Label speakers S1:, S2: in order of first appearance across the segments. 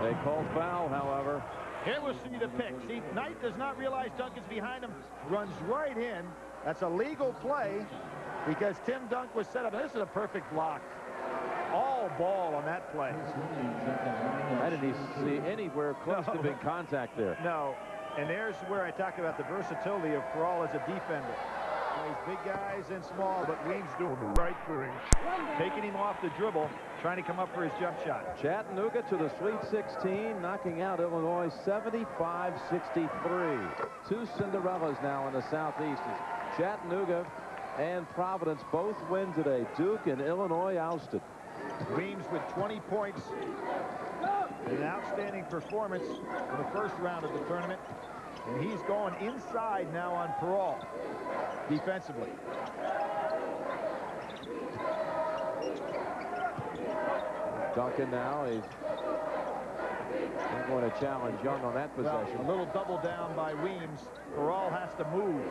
S1: They call foul, however.
S2: Here we'll see the pick. See, Knight does not realize Duncan's behind him. Runs right in. That's a legal play because Tim Dunk was set up. This is a perfect block. All ball on that play.
S1: I didn't even see anywhere close to big contact there.
S2: No. And there's where I talk about the versatility of Peral as a defender. Plays big guys and small, but Weems doing the right thing. Taking him off the dribble, trying to come up for his jump shot.
S1: Chattanooga to the Sweet 16, knocking out Illinois 75-63. Two Cinderellas now in the Southeast. Chattanooga and Providence both win today. Duke and Illinois ousted.
S2: Weems with 20 points. An outstanding performance in the first round of the tournament. And he's going inside now on Peral defensively.
S1: Duncan now is going to challenge Young on that possession.
S2: Well, a little double down by Weems. Peral has to move.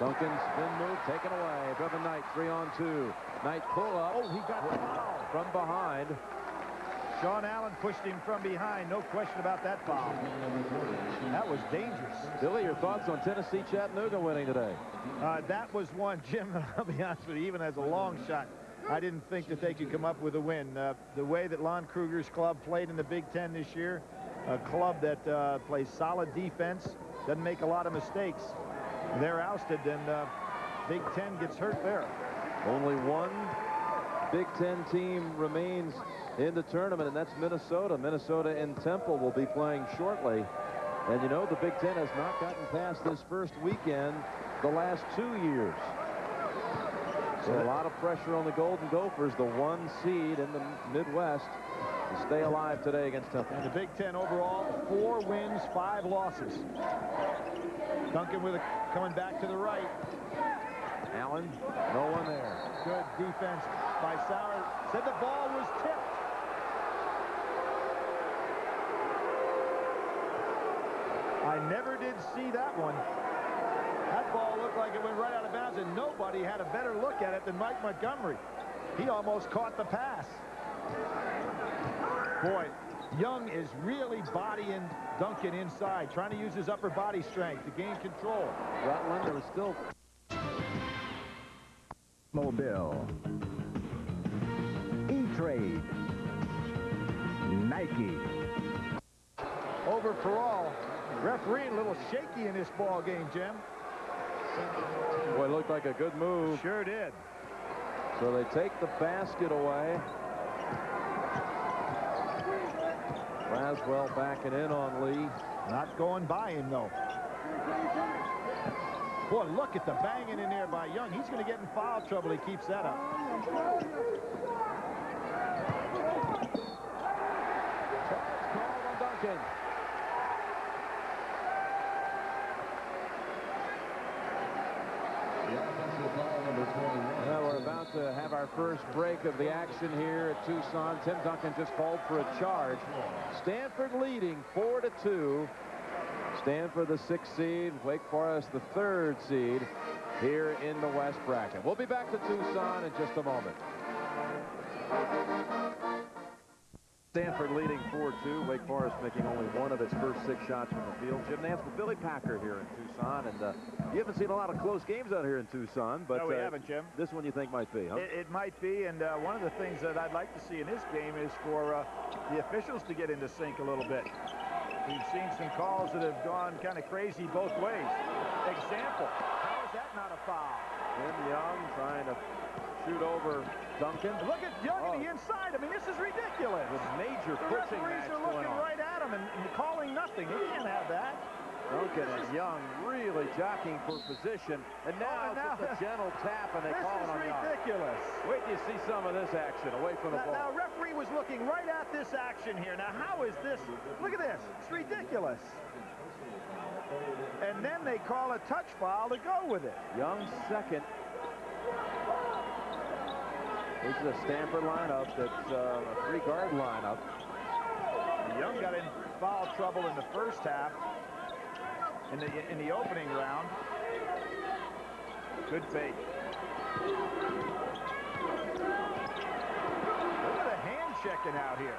S1: Duncan spin move taken away. Brother Knight 3-on-2. Knight pull up.
S2: Oh, he got fouled
S1: from behind.
S2: Sean Allen pushed him from behind. No question about that foul. That was dangerous.
S1: Billy, your thoughts on Tennessee Chattanooga winning today?
S2: That was one, Jim, I'll be honest with you, even as a long shot, I didn't think that they could come up with a win. The way that Lon Kruger's club played in the Big Ten this year, a club that plays solid defense, doesn't make a lot of mistakes. They're ousted, and Big Ten gets hurt there.
S1: Only one Big Ten team remains in the tournament, and that's Minnesota. Minnesota and Temple will be playing shortly. And you know, the Big Ten has not gotten past this first weekend the last 2 years. So a lot of pressure on the Golden Gophers, the 1 seed in the Midwest, to stay alive today against Temple.
S2: And the Big Ten overall, 4 wins, 5 losses. Duncan with coming back to the right.
S1: Allen, no one there.
S2: Good defense by Sauer. Said the ball was tipped. I never did see that one. That ball looked like it went right out of bounds, and nobody had a better look at it than Mike Montgomery. He almost caught the pass. Boy, Young is really bodying Duncan inside, trying to use his upper body strength to gain control.
S1: Rutland, there was still...
S3: Mobile, E-Trade, Nike.
S2: Over Peral. Referee a little shaky in this ball game, Jim.
S1: Boy, it looked like a good move.
S2: Sure did.
S1: So they take the basket away. Laswell backing in on Lee.
S2: Not going by him, though. Boy, look at the banging in there by Young. He's going to get in foul trouble. He keeps that up.
S1: Called on Duncan. Well, we're about to have our first break of the action here at Tucson. Tim Duncan just called for a charge. Stanford leading 4-2. Stanford the 6th seed, Wake Forest the 3rd seed here in the West bracket. We'll be back to Tucson in just a moment. Stanford leading 4-2. Wake Forest making only one of its first 6 shots from the field. Jim Nance with Billy Packer here in Tucson, and you haven't seen a lot of close games out here in Tucson, but
S2: no, we haven't, Jim.
S1: This one you think might be, huh?
S2: It might be, and one of the things that I'd like to see in this game is for the officials to get into sync a little bit. We've seen some calls that have gone kind of crazy both ways. Example, how is that not a foul?
S1: Tim Young trying to shoot over Duncan.
S2: Look at Young on the inside. I mean, this is ridiculous.
S1: With major
S2: the
S1: pushing
S2: referees are looking right at him and calling nothing. He can't have that.
S1: Duncan and Young really jockeying for position. And now just a gentle tap, and they call it on Young.
S2: This is ridiculous.
S1: Wait till you see some of this action away from the ball.
S2: Now, referee was looking right at this action here. Now, how is this? Look at this. It's ridiculous. And then they call a touch foul to go with it.
S1: Young's second. This is a Stanford lineup that's a 3-guard lineup.
S2: Young got in foul trouble in the first half. In the opening round. Good fake. Look at the hand checking out here.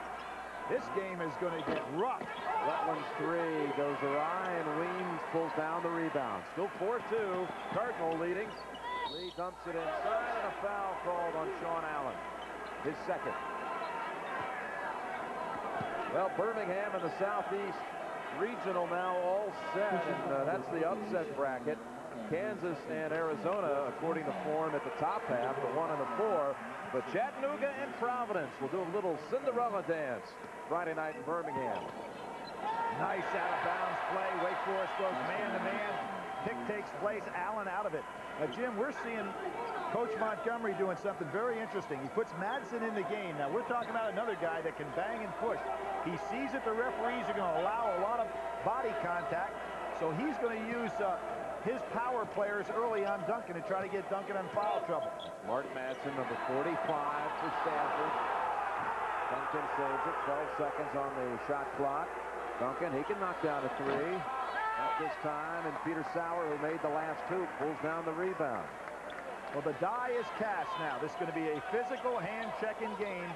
S2: This game is going to get rough.
S1: Wetland's three goes awry, and Weems pulls down the rebound. Still 4-2. Cardinal leading. Lee dumps it inside, and a foul called on Sean Allen. His second. Well, Birmingham in the Southeast Regional now all set, and that's the upset bracket. Kansas and Arizona, according to form at the top half, the 1 and the 4. But Chattanooga and Providence will do a little Cinderella dance Friday night in Birmingham.
S2: Nice out-of-bounds play. Wake Forest goes man-to-man. Pick takes place. Allen out of it. Jim, we're seeing Coach Montgomery doing something very interesting. He puts Madsen in the game. Now, we're talking about another guy that can bang and push. He sees that the referees are going to allow a lot of body contact, so he's going to use his power players early on Duncan to try to get Duncan in foul trouble.
S1: Mark Madsen, number 45 for Stanford. Duncan saves it. 12 seconds on the shot clock. Duncan, he can knock down a three. Not this time, and Peter Sauer, who made the last two, pulls down the rebound.
S2: Well, the die is cast now. This is going to be a physical hand-checking game.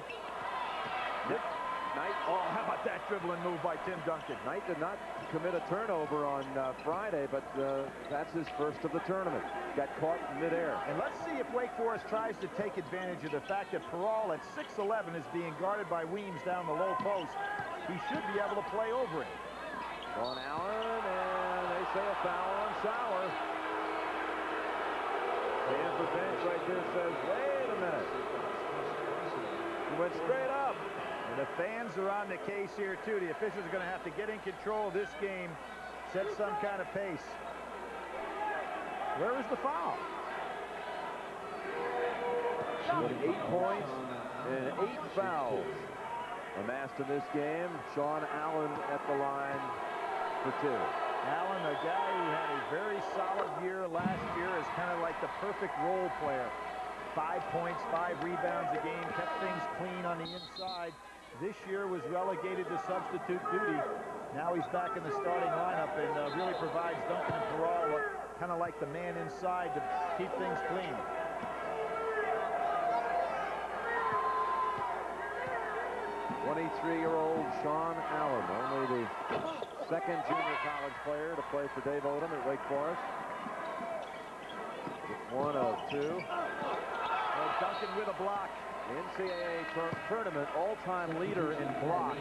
S1: Knight,
S2: oh, how about that dribbling move by Tim Duncan?
S1: Knight did not commit a turnover on Friday, but that's his first of the tournament. Got caught in midair.
S2: And let's see if Wake Forest tries to take advantage of the fact that Peral at 6'11" is being guarded by Weems down the low post. He should be able to play over it.
S1: On Allen, and they say a foul on Sauer. The bench right there says, wait a minute. He went straight up.
S2: And the fans are on the case here, too. The officials are going to have to get in control of this game, set some kind of pace. Where is the foul?
S1: 8 points and 8 fouls amassed in this game. Sean Allen at the line for 2.
S2: Allen, a guy who had a very solid year last year, is kind of like the perfect role player. 5 points, 5 rebounds a game, kept things clean on the inside. This year was relegated to substitute duty. Now he's back in the starting lineup and really provides Duncan and Peral kind of like the man inside to keep things clean.
S1: '23-year-old Sean Allen, only the second junior college player to play for Dave Odom at Wake Forest. It's 1 of 2.
S2: Well, Duncan with a block.
S1: NCAA tournament all-time leader in blocks.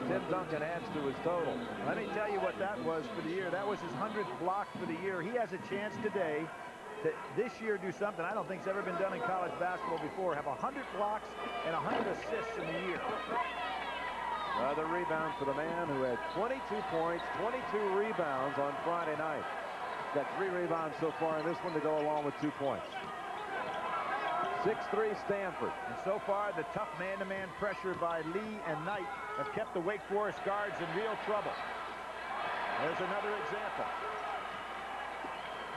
S1: Tim Duncan adds to his total.
S2: Let me tell you what that was for the year. That was his 100th block for the year. He has a chance today to this year do something I don't think's ever been done in college basketball before. Have 100 blocks and 100 assists in the year.
S1: Another rebound for the man who had 22 points, 22 rebounds on Friday night. Got 3 rebounds so far in this one to go along with 2 points. 6'3" Stanford.
S2: And so far, the tough man-to-man pressure by Lee and Knight have kept the Wake Forest guards in real trouble. There's another example.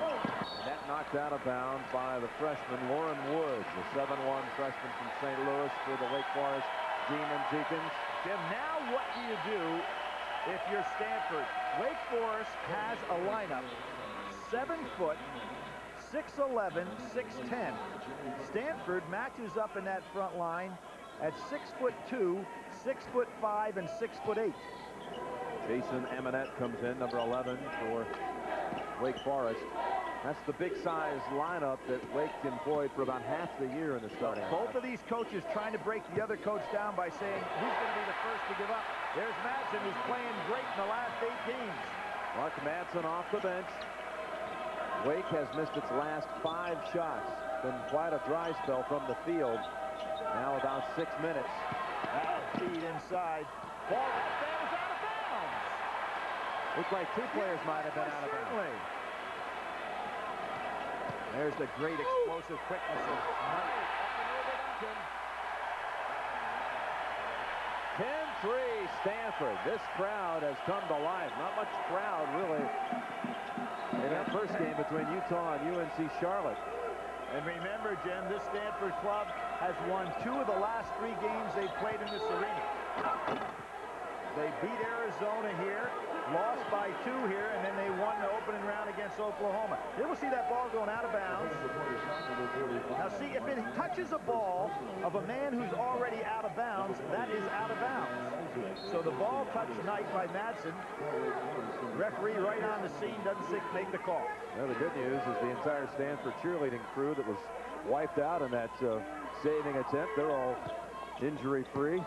S1: And that knocked out of bounds by the freshman Lauren Woods, the 7'1" freshman from St. Louis for the Wake Forest Demon Deacons.
S2: Jim, now what do you do if you're Stanford? Wake Forest has a lineup, 7 foot, 6'11", 6'10". Stanford matches up in that front line at 6'2", 6'5", and 6'8".
S1: Jason Amonette comes in, number 11 for Wake Forest. That's the big size lineup that Wake employed for about half the year in the starting.
S2: Both of these coaches trying to break the other coach down by saying who's going to be the first to give up. There's Madsen, who's playing great in the last 8 games.
S1: Mark Madsen off the bench. Wake has missed its last 5 shots. Been quite a dry spell from the field. Now about 6 minutes.
S2: Feed inside. Ball right there is out of bounds.
S1: Looks like 2 players might have been out of bounds.
S2: There's the great explosive quickness of Knight.
S1: 10-3 Stanford. This crowd has come to life. Not much crowd really in that first game between Utah and UNC Charlotte.
S2: And remember, Jim, this Stanford club has won 2 of the last 3 games they've played in this arena. They beat Arizona here, lost by 2 here, and then they won the opening round against Oklahoma. Then we'll see that ball going out of bounds. Now see, if it touches a ball of a man who's already out of bounds, that is out of bounds. So the ball touched Knight by Madsen. Referee right on the scene doesn't make the call.
S1: Well, the good news is the entire Stanford cheerleading crew that was wiped out in that saving attempt, they're all injury-free.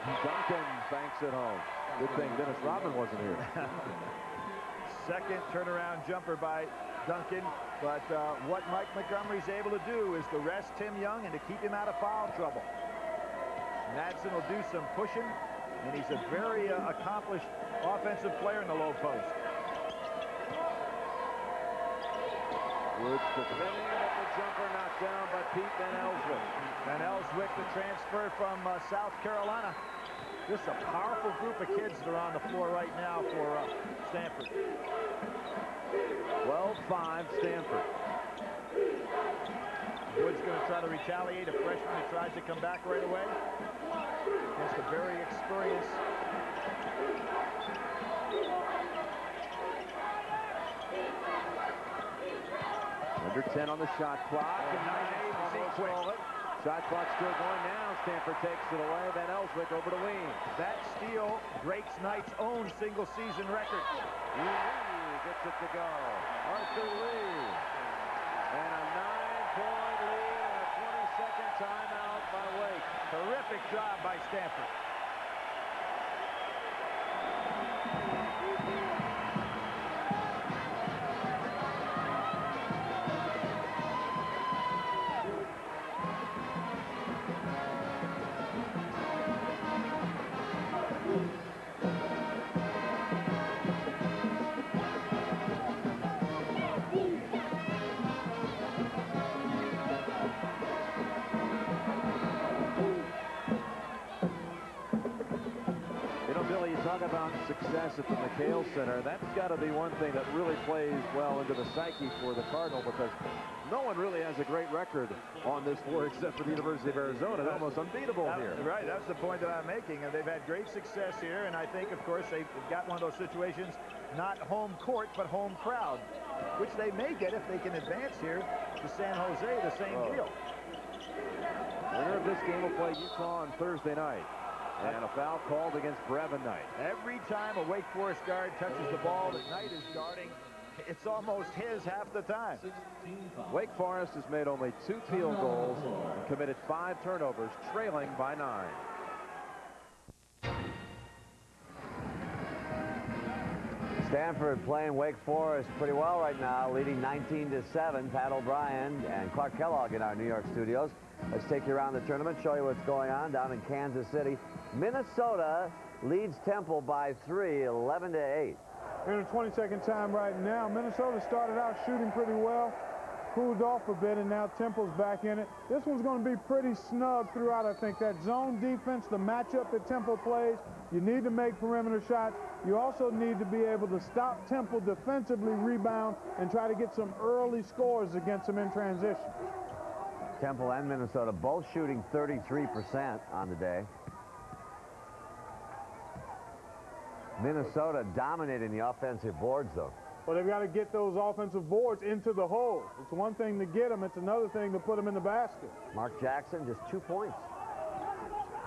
S1: Duncan banks it home. Good thing Dennis Rodman wasn't here.
S2: Second turnaround jumper by Duncan, but what Mike Montgomery's able to do is to rest Tim Young and to keep him out of foul trouble. Madsen will do some pushing, and he's a very accomplished offensive player in the low post.
S1: Woods defending, but the jumper knocked down by Pete Van Elswick.
S2: Van Elswick, the transfer from South Carolina. This is a powerful group of kids that are on the floor right now for Stanford.
S1: 12-5 Stanford.
S2: Woods going to try to retaliate. A freshman who tries to come back right away against a very experienced.
S1: Under 10 on the shot clock. Shot clock still going now. Stanford takes it away. Van Elswick over to Ween.
S2: That steal breaks Knight's own single-season record.
S1: Lee gets it to go. Arthur Lee. And a 9-point lead and a 20-second timeout by Wake.
S2: Terrific job by Stanford.
S1: Talk about success at the McHale Center. That's got to be one thing that really plays well into the psyche for the Cardinal, because no one really has a great record on this floor except for the University of Arizona. They're almost unbeatable here.
S2: Right, that's the point that I'm making. And they've had great success here, and I think, of course, they've got one of those situations, not home court, but home crowd, which they may get if they can advance here to San Jose, the same deal.
S1: Winner of this game will play Utah on Thursday night. And a foul called against Brevin Knight.
S2: Every time a Wake Forest guard touches the ball that Knight is guarding, it's almost his half the time.
S1: Wake Forest has made only 2 field goals and committed 5 turnovers, trailing by 9.
S3: Stanford playing Wake Forest pretty well right now, leading 19-7. Pat O'Brien and Clark Kellogg in our New York studios. Let's take you around the tournament, show you what's going on down in Kansas City. Minnesota leads Temple by 3, 11-8.
S4: We're in a 20-second time right now. Minnesota started out shooting pretty well, cooled off a bit, and now Temple's back in it. This one's going to be pretty snug throughout, I think. That zone defense, the matchup that Temple plays, you need to make perimeter shots. You also need to be able to stop Temple defensively, rebound, and try to get some early scores against them in transition.
S3: Temple and Minnesota both shooting 33% on the day. Minnesota dominating the offensive boards, though.
S4: Well, they've got to get those offensive boards into the hole. It's one thing to get them. It's another thing to put them in the basket.
S3: Mark Jackson, just 2 points.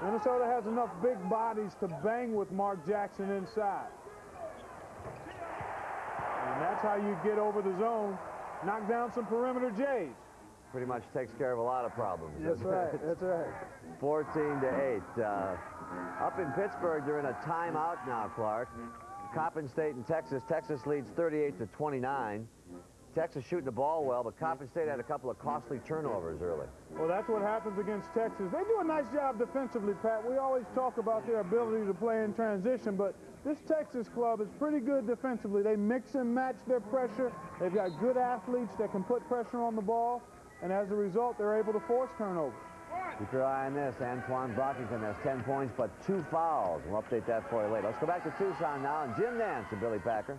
S4: Minnesota has enough big bodies to bang with Mark Jackson inside. And that's how you get over the zone, knock down some perimeter J's.
S3: Pretty much takes care of a lot of problems.
S4: That's right, that's right.
S3: 14-8. Up in Pittsburgh, they're in a timeout now, Clark. Coppin State and Texas. Texas leads 38-29. Texas shooting the ball well, but Coppin State had a couple of costly turnovers early.
S4: Well, that's what happens against Texas. They do a nice job defensively, Pat. We always talk about their ability to play in transition, but this Texas club is pretty good defensively. They mix and match their pressure. They've got good athletes that can put pressure on the ball, and as a result, they're able to force turnovers.
S3: Keep your eye on this. Antoine Brockington has 10 points, but 2 fouls. We'll update that for you later. Let's go back to Tucson now, and Jim Nance and Billy Packer.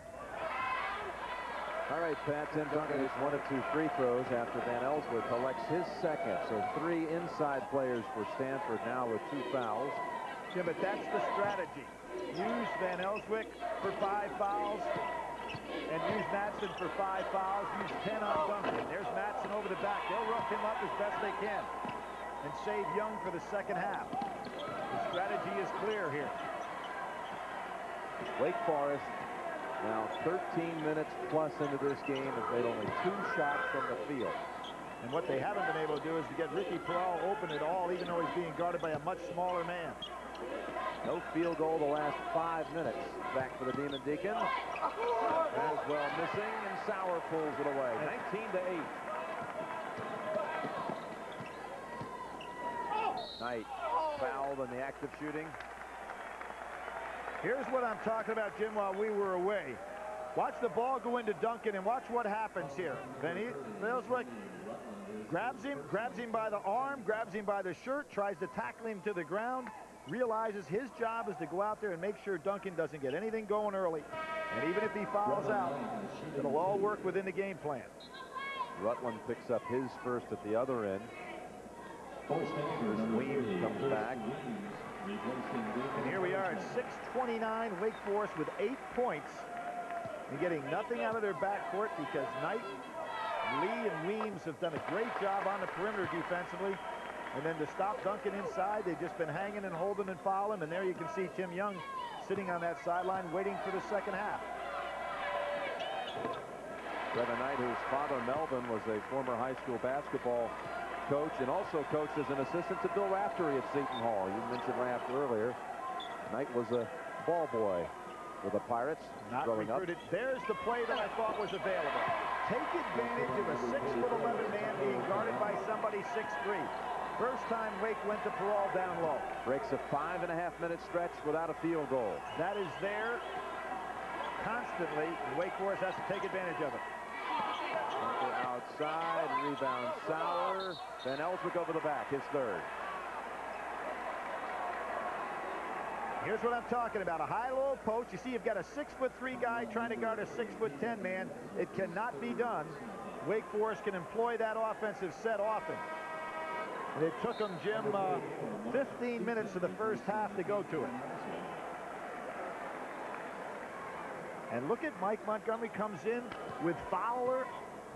S1: All right, Pat, Tim Duncan is 1 of 2 free throws after Van Elswick collects his second. So 3 inside players for Stanford now with 2 fouls.
S2: Yeah, but that's the strategy. Use Van Elswick for 5 fouls and use Madsen for 5 fouls. Use 10 on Duncan. There's Madsen over the back. They'll rough him up as best they can and save Young for the second half. The strategy is clear here.
S1: Wake Forest now 13 minutes plus into this game has made only 2 shots from the field.
S2: And what they haven't been able to do is to get Ricky Peral open at all, even though he's being guarded by a much smaller man.
S1: No field goal the last 5 minutes. Back for the Demon Deacons. Braswell missing, and Sauer pulls it away. 19-8. Knight fouled in the act of shooting.
S2: Here's what I'm talking about, Jim, while we were away. Watch the ball go into Duncan, and watch what happens here. Then he feels like grabs him by the arm, grabs him by the shirt, tries to tackle him to the ground, realizes his job is to go out there and make sure Duncan doesn't get anything going early. And even if he fouls out, it'll all work within the game plan.
S1: Rutland picks up his first at the other end. Here's Weems comes back.
S2: And here we are at 6:29, Wake Forest with 8 points. And getting nothing out of their backcourt because Knight, Lee, and Weems have done a great job on the perimeter defensively. And then to stop Duncan inside, they've just been hanging and holding and fouling. And there you can see Tim Young sitting on that sideline waiting for the second half.
S1: Trevor Knight, whose father Melvin was a former high school basketball coach and also coached as an assistant to Bill Raftery at Seton Hall. You mentioned Raft earlier. Knight was a ball boy with the Pirates.
S2: Not recruited. There's the play that I thought was available. Take advantage of a 6'11" man being guarded by somebody 6'3". First time Wake went to Peral down low.
S1: Breaks a 5.5-minute stretch without a field goal.
S2: That is there constantly, and Wake Forest has to take advantage of it.
S1: Outside, rebound Sauer. Van Elswick over the back, his third.
S2: Here's what I'm talking about, a high-low post. You see you've got a 6'3" guy trying to guard a 6'10" man. It cannot be done. Wake Forest can employ that offensive set often. And it took them, Jim, 15 minutes of the first half to go to it. And look at Mike Montgomery comes in with fouler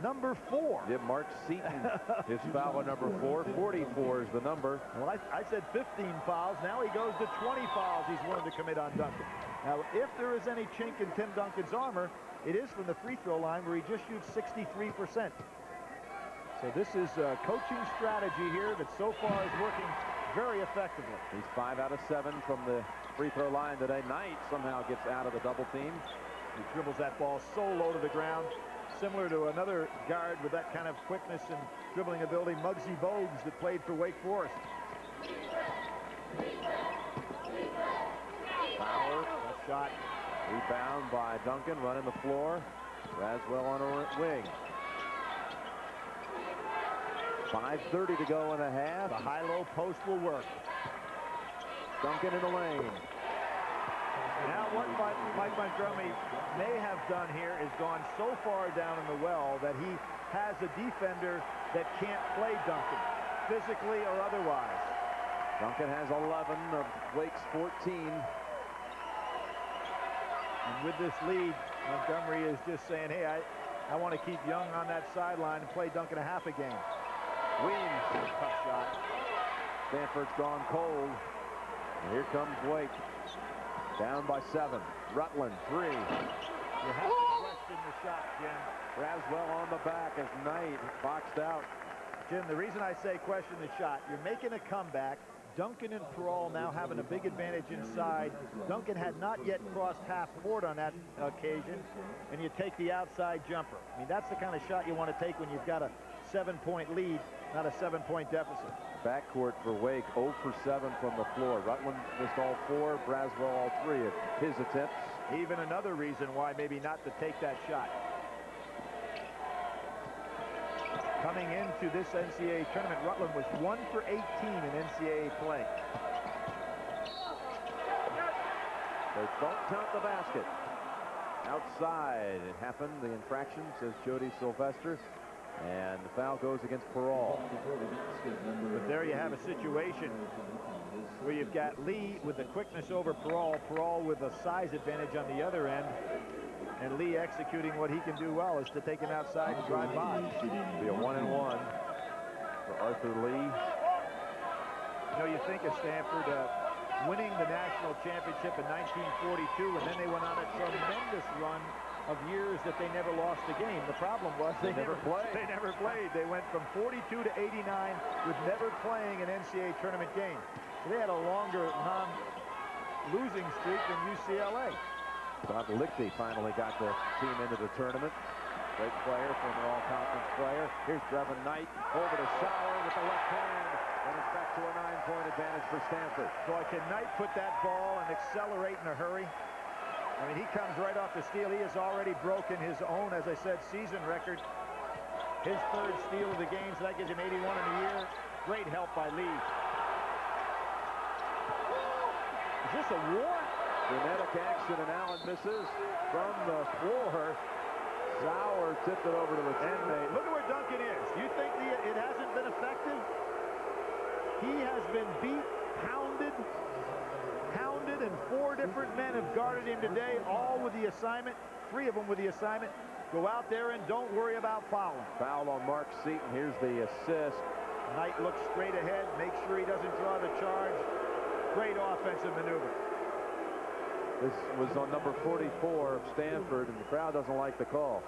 S2: number 4.
S1: Yeah, Mark Seaton is fouler number 4. 44 is the number.
S2: Well, I said 15 fouls. Now he goes to 20 fouls he's willing to commit on Duncan. Now, if there is any chink in Tim Duncan's armor, it is from the free throw line where he just shoots 63%. So this is a coaching strategy here that so far is working very effectively.
S1: He's 5 out of 7 from the free throw line today. Knight somehow gets out of the double team.
S2: He dribbles that ball so low to the ground, similar to another guard with that kind of quickness and dribbling ability, Muggsy Bogues, that played for Wake Forest.
S1: Power,
S2: a shot.
S1: Rebound by Duncan, running the floor. Braswell on a wing. 5:30 to go in the half.
S2: The high-low post will work.
S1: Duncan in the lane.
S2: Now what Mike Montgomery may have done here is gone so far down in the well that he has a defender that can't play Duncan, physically or otherwise.
S1: Duncan has 11 of Wake's 14.
S2: And with this lead, Montgomery is just saying, hey, I want to keep Young on that sideline and play Duncan a half a game.
S1: Weems, tough shot. Stanford's gone cold. And here comes Wake. Down by 7. Rutland, 3.
S2: You have to question the shot, Jim.
S1: Braswell on the back as Knight boxed out.
S2: Jim, the reason I say question the shot, you're making a comeback. Duncan and Peral now having a big advantage inside. Duncan had not yet crossed half court on that occasion, and you take the outside jumper. I mean, that's the kind of shot you want to take when you've got a 7-point lead, not a 7-point deficit.
S1: Backcourt for Wake, 0 for 7 from the floor. Rutland missed all 4, Braswell all 3 of his attempts.
S2: Even another reason why maybe not to take that shot. Coming into this NCAA tournament, Rutland was 1 for 18 in NCAA play.
S1: They don't count the basket. Outside, it happened, the infraction, says Jody Sylvester. And the foul goes against Peral.
S2: But there you have a situation where you've got Lee with the quickness over Peral, Peral with a size advantage on the other end, and Lee executing what he can do well is to take him outside and drive by.
S1: Be a 1-and-1 for Arthur Lee.
S2: You know, you think of Stanford winning the national championship in 1942, and then they went on a tremendous run of years that they never lost a game. The problem was they never played. They never played. They went from 42 to 89 with never playing an NCAA tournament game. So they had a longer non-losing streak than UCLA.
S1: Bob Lichty finally got the team into the tournament. Great player, former all-conference player. Here's Brevin Knight over to Sauer with the left hand, and it's back to a 9-point advantage for Stanford.
S2: Boy, can Knight put that ball and accelerate in a hurry? I mean, he comes right off the steal. He has already broken his own, as I said, season record. His third steal of the game, so that gives him 81 in a year. Great help by Lee. Is this a war?
S1: Frenetic action, and Allen misses from the floor. Sauer tipped it over to the teammate.
S2: Look at where Duncan is. You think it hasn't been effective? He has been beat, pounded, and 4 different men have guarded him today, all with the assignment, 3 of them with the assignment. Go out there and don't worry about fouling.
S1: Foul on Mark Seaton. Here's the assist.
S2: Knight looks straight ahead, makes sure he doesn't draw the charge. Great offensive maneuver.
S1: This was on number 44 of Stanford, and the crowd doesn't like the call.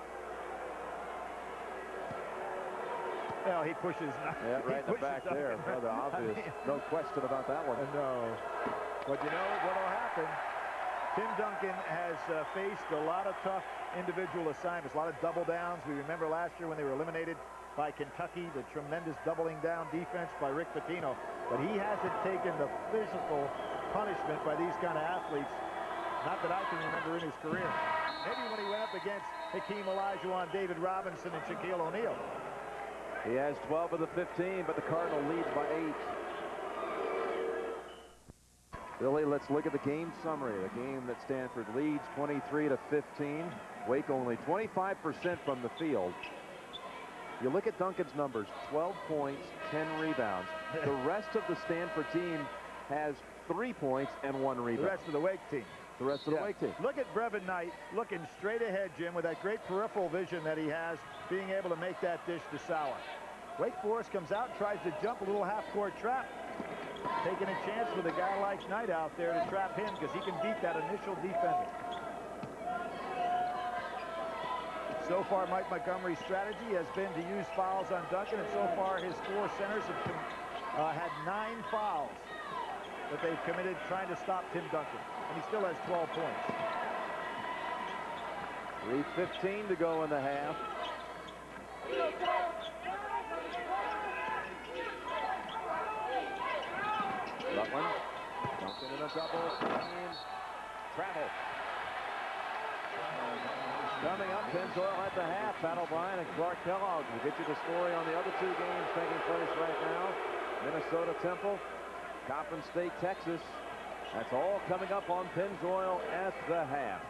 S2: Well, he pushes.
S1: Yeah, right in the back there. Rather obvious. No question about that one.
S2: No. But you know what will happen? Tim Duncan has faced a lot of tough individual assignments, a lot of double downs. We remember last year when they were eliminated by Kentucky, the tremendous doubling down defense by Rick Pitino. But he hasn't taken the physical punishment by these kind of athletes, not that I can remember in his career. Maybe when he went up against Hakeem Olajuwon, David Robinson, and Shaquille O'Neal.
S1: He has 12 of the 15, but the Cardinal leads by 8. Billy, let's look at the game summary. The game that Stanford leads 23 to 15. Wake only 25% from the field. You look at Duncan's numbers, 12 points, 10 rebounds. The rest of the Stanford team has 3 points and 1 rebound.
S2: The rest of the Wake team.
S1: The rest of the Wake team.
S2: Look at Brevin Knight looking straight ahead, Jim, with that great peripheral vision that he has, being able to make that dish to Sauer. Wake Forest comes out, tries to jump a little half-court trap. Taking a chance with a guy like Knight out there to trap him because he can beat that initial defender. So far, Mike Montgomery's strategy has been to use fouls on Duncan, and so far his 4 centers have had 9 fouls that they've committed trying to stop Tim Duncan, and he still has 12 points.
S1: 3:15 to go in the half. Rutland. Duncan in a double team. Travel. Coming up, Pennzoil at the half. Pat O'Brien and Clark Kellogg will get you the story on the other 2 games taking place right now. Minnesota Temple, Coppin State, Texas. That's all coming up on Pennzoil at the half.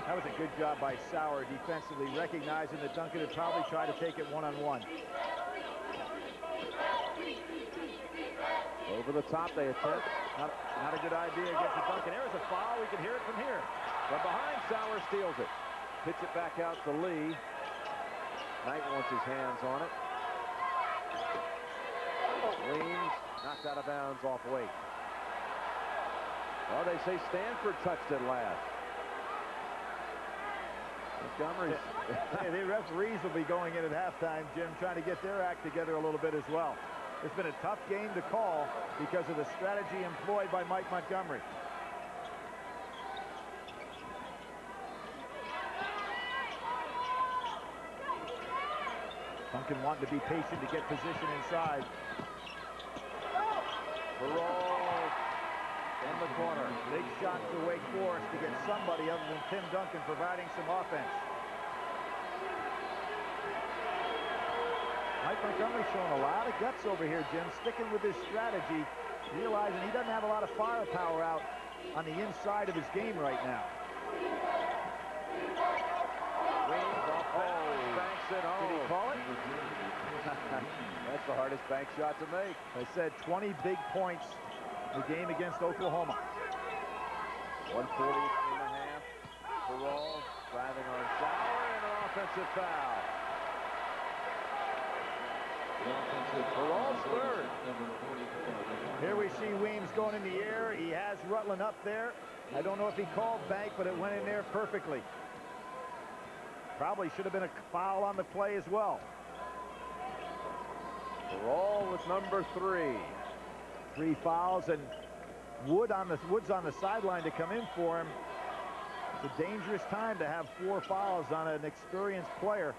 S2: That was a good job by Sauer defensively, recognizing that Duncan had probably tried to take it one-on-one.
S1: Over the top they attempt.
S2: Not a good idea against the Duncan. There's a foul. We can hear it from here.
S1: From behind, Sauer steals it. Pitch it back out to Lee. Knight wants his hands on it. Leans, knocked out of bounds off Wake. Well, they say Stanford touched it last. Montgomery's.
S2: The referees will be going in at halftime, Jim, trying to get their act together a little bit as well. It's been a tough game to call because of the strategy employed by Mike Montgomery. Duncan wanting to be patient to get position inside.
S1: Barol in the corner.
S2: Big shot for Wake Forest to get somebody other than Tim Duncan providing some offense. Mike Montgomery showing a lot of guts over here, Jim, sticking with his strategy, realizing he doesn't have a lot of firepower out on the inside of his game right now.
S1: Banks it home.
S2: Did he call it?
S1: That's the hardest bank shot to make.
S2: I said 20 big points in the game against Oklahoma.
S1: 1:40 in the half. Barol driving on Sauer and an offensive foul. Peralt's third.
S2: Here we see Weems going in the air. He has Rutland up there. I don't know if he called bank, but it went in there perfectly. Probably should have been a foul on the play as well.
S1: Peralt with number 3.
S2: 3 fouls, and Woods on the sideline to come in for him. It's a dangerous time to have 4 fouls on an experienced player.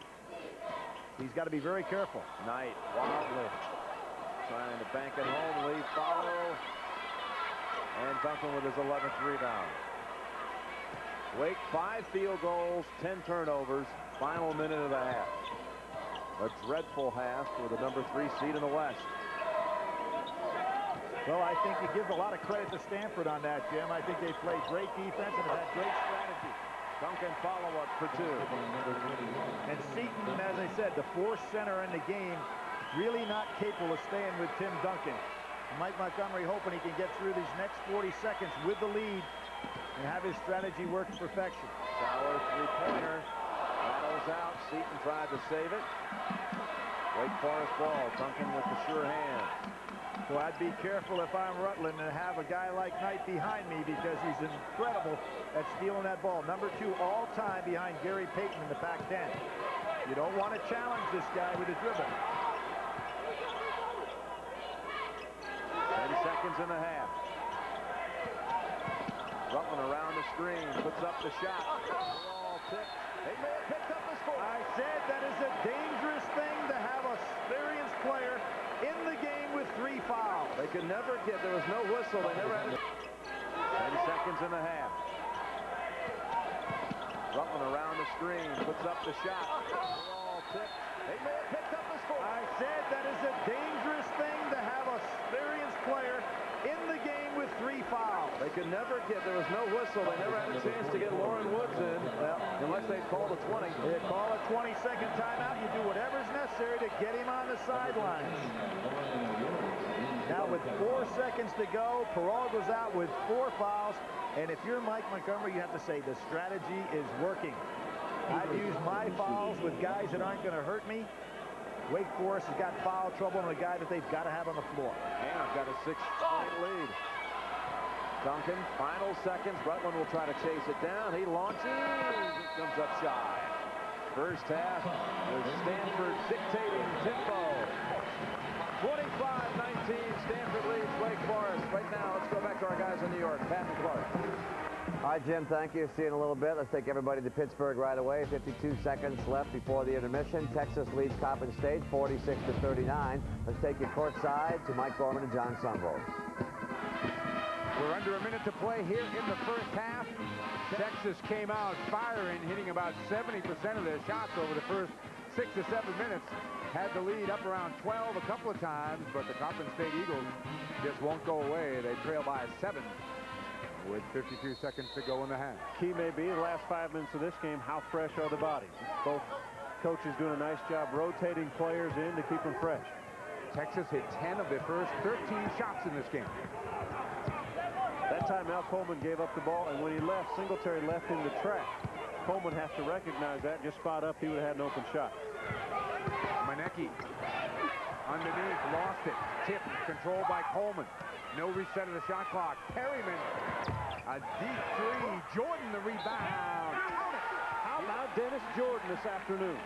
S2: He's got to be very careful.
S1: Knight wildly trying to bank it home, lead follow, and Duncan with his 11th rebound. Wake 5 field goals, 10 turnovers, final minute of the half. A dreadful half for the number 3 seed in the West.
S2: Well, I think you give a lot of credit to Stanford on that, Jim. I think they played great defense and have had great strategy.
S1: Duncan follow-up for 2.
S2: And Seton, as I said, the 4th center in the game, really not capable of staying with Tim Duncan. Mike Montgomery hoping he can get through these next 40 seconds with the lead and have his strategy work to perfection.
S1: Sauer three-pointer. Rattles out. Seton tried to save it. Wake Forest ball. Duncan with the sure hand.
S2: So I'd be careful if I'm Rutland and have a guy like Knight behind me, because he's incredible at stealing that ball. Number 2 all-time behind Gary Payton in the Pac-10. You don't want to challenge this guy with a dribble.
S1: 10 seconds and a half. Rutland around the screen, puts up the shot. Ball tipped. They may have picked up the score.
S2: I said that is a dangerous thing to have an experienced player in the game with 3 fouls.
S1: They could never get, there was no whistle. They never had it. 10 seconds and a half. Rutland around the screen, puts up the shot. Ball tipped. They may have picked up the score.
S2: I said that is a dangerous thing to have an experienced player in the game with 3 fouls.
S1: They could never get, there was no whistle. They never had a chance to get Lauren Woods in, unless they called a 20.
S2: They call a 20-second timeout. You do whatever's necessary to get him on the sidelines. Now with 4 seconds to go, Peralt goes out with 4 fouls. And if you're Mike Montgomery, you have to say the strategy is working. I've used my fouls with guys that aren't going to hurt me. Wake Forest has got foul trouble on a guy that they've got to have on the floor.
S1: And I've got a 6-point lead. Duncan, final seconds. Rutland will try to chase it down. He launches. It comes up shy. First half with Stanford dictating tempo. 25-19. Stanford leads Wake Forest. Right now, let's go back to our guys in New York. Pat and Clark.
S3: All right, Jim, thank you. See you in a little bit. Let's take everybody to Pittsburgh right away. 52 seconds left before the intermission. Texas leads Coppin State 46-39. Let's take you courtside to Mike Gorman and John Sunvold.
S5: We're under a minute to play here in the first half. Texas came out firing, hitting about 70% of their shots over the first 6 to 7 minutes. Had the lead up around 12 a couple of times, but the Coppin State Eagles just won't go away. They trail by 7 with 52 seconds to go in the half.
S6: Key may be the last 5 minutes of this game, how fresh are the bodies? Both coaches doing a nice job rotating players in to keep them fresh.
S5: Texas hit 10 of their first 13 shots in this game.
S6: That time Al Coleman gave up the ball, and when he left, Singletary left in the track. Coleman has to recognize that, just spot up, he would have had an open shot.
S5: Manecki underneath, lost it. Tip controlled by Coleman. No reset of the shot clock. Perryman, a deep 3. Jordan the rebound.
S6: How about Dennis Jordan this afternoon?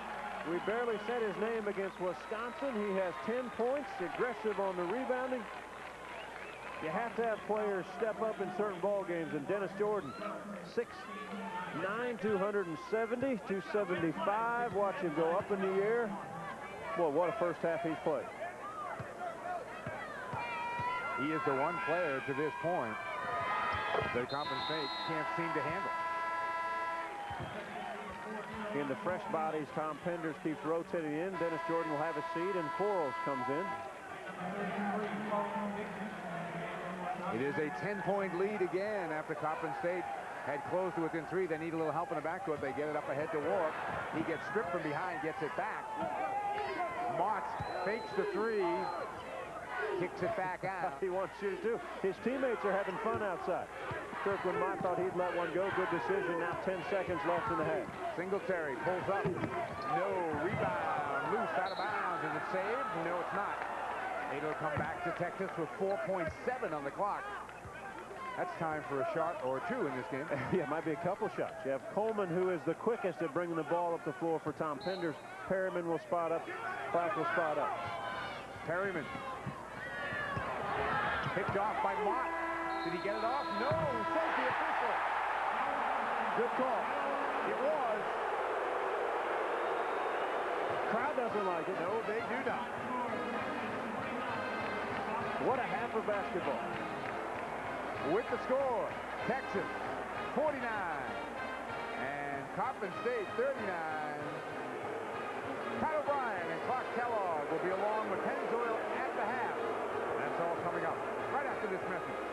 S6: We barely said his name against Wisconsin. He has 10 points, aggressive on the rebounding. You have to have players step up in certain ball games, and Dennis Jordan, 6'9", 270, 275. Watch him go up in the air. Boy, what a first half he's played.
S5: He is the one player to this point that Coppin State can't seem to handle.
S6: In the fresh bodies, Tom Penders keeps rotating in. Dennis Jordan will have a seat, and Quarles comes in.
S5: It is a 10-point lead again after Coppin State had closed to within 3. They need a little help in the backcourt. They get it up ahead to Warp. He gets stripped from behind, gets it back. Mott fakes the 3, kicks it back out.
S6: He wants you to do. His teammates are having fun outside. Kirkland Mott thought he'd let one go. Good decision. Now 10 seconds left in the half.
S5: Singletary pulls up. No rebound. loose out of bounds. Is it saved? No, it's not. It'll come back to Texas with 4.7 on the clock. That's time for a shot or two in this game.
S6: Yeah, it might be a couple shots. You have Coleman, who is the quickest at bringing the ball up the floor for Tom Penders. Perryman will spot up. Clark will spot up.
S5: Perryman. Picked off by Mott. Did he get it off? No. Says the official. Good call. It was.
S6: Crowd doesn't like it.
S5: No, they do not.
S6: What a half of basketball.
S5: With the score, Texas 49 and Coppin State 39. Pat O'Brien and Clark Kellogg will be along with Pennzoil at the half. That's all coming up right after this message.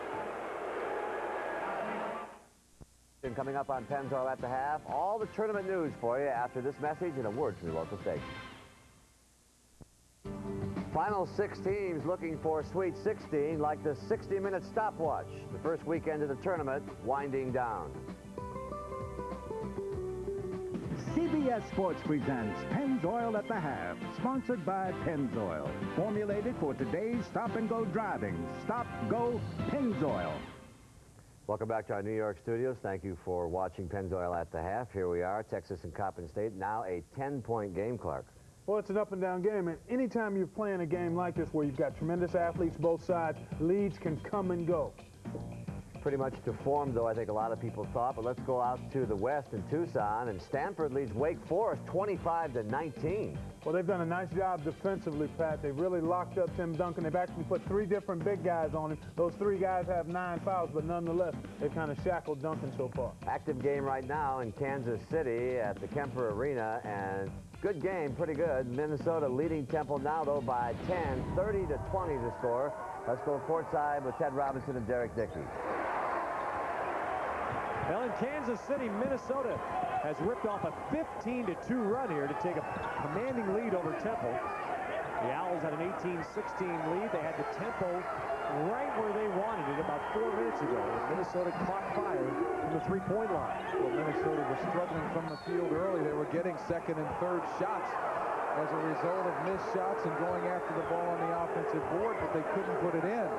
S3: And coming up on Pennzoil at the half, all the tournament news for you after this message and a word from your local station. Final 6 teams looking for Sweet 16, like the 60-minute stopwatch. The first weekend of the tournament winding down.
S7: CBS Sports presents Pennzoil at the Half, sponsored by Pennzoil. Formulated for today's stop-and-go driving. Stop, go, Pennzoil.
S3: Welcome back to our New York studios. Thank you for watching Pennzoil at the half. Here we are, Texas and Coppin State. Now a 10-point game, Clark.
S4: Well, it's an up-and-down game, and anytime you're playing a game like this where you've got tremendous athletes both sides, leads can come and go.
S3: Pretty much to form, though, I think a lot of people thought. But let's go out to the west in Tucson, and Stanford leads Wake Forest 25-19.
S4: Well, they've done a nice job defensively, Pat. They've really locked up Tim Duncan. They've actually put 3 different big guys on him. Those 3 guys have 9 fouls, but nonetheless, they've kind of shackled Duncan so far.
S3: Active game right now in Kansas City at the Kemper Arena, and good game, pretty good. Minnesota leading Temple now, though, by 10, 30-20 the score. Let's go courtside with Ted Robinson and Derek Dickey.
S6: Well, in Kansas City, Minnesota has ripped off a 15-2 run here to take a commanding lead over Temple. The Owls had an 18-16 lead. They had the tempo right where they wanted it about 4 minutes ago. And Minnesota caught fire from the three-point line.
S8: Well, Minnesota was struggling from the field early. They were getting second and third shots as a result of missed shots and going after the ball on the offensive board, but they couldn't put it in.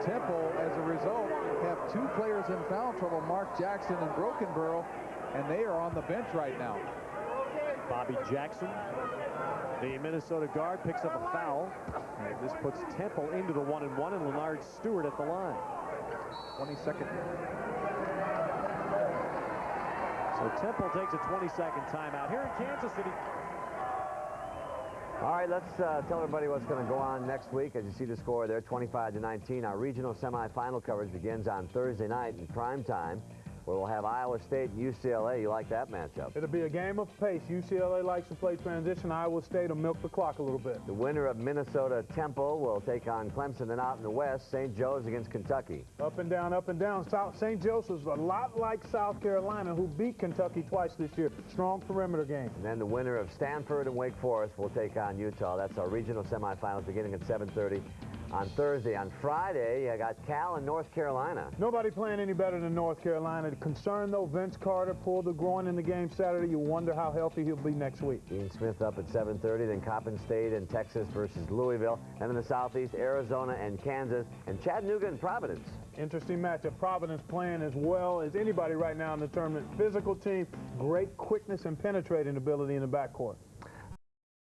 S8: Temple, as a result, have 2 players in foul trouble, Mark Jackson and Brokenborough, and they are on the bench right now.
S6: Bobby Jackson, the Minnesota guard, picks up a foul. And this puts Temple into the 1-and-1, and Leonard Stewart at the line.
S8: 22nd.
S6: So Temple takes a 20-second timeout here in Kansas City.
S3: All right, let's tell everybody what's going to go on next week. As you see the score there, 25-19. Our regional semifinal coverage begins on Thursday night in prime time, where we'll have Iowa State and UCLA. You like that matchup?
S4: It'll be a game of pace. UCLA likes to play transition. Iowa State will milk the clock a little bit.
S3: The winner of Minnesota Temple will take on Clemson, and out in the west, St. Joe's against Kentucky.
S4: Up and down, up and down. St. Joseph's a lot like South Carolina, who beat Kentucky twice this year. Strong perimeter game.
S3: And then the winner of Stanford and Wake Forest will take on Utah. That's our regional semifinals beginning at 7:30 on Thursday. On Friday, you got Cal and North Carolina.
S4: Nobody playing any better than North Carolina. Concerned, though, Vince Carter pulled the groin in the game Saturday. You wonder how healthy he'll be next week.
S3: Ian Smith up at 7:30, then Coppin State and Texas versus Louisville. And in the Southeast, Arizona and Kansas, and Chattanooga and Providence.
S4: Interesting matchup. Providence playing as well as anybody right now in the tournament. Physical team, great quickness and penetrating ability in the backcourt.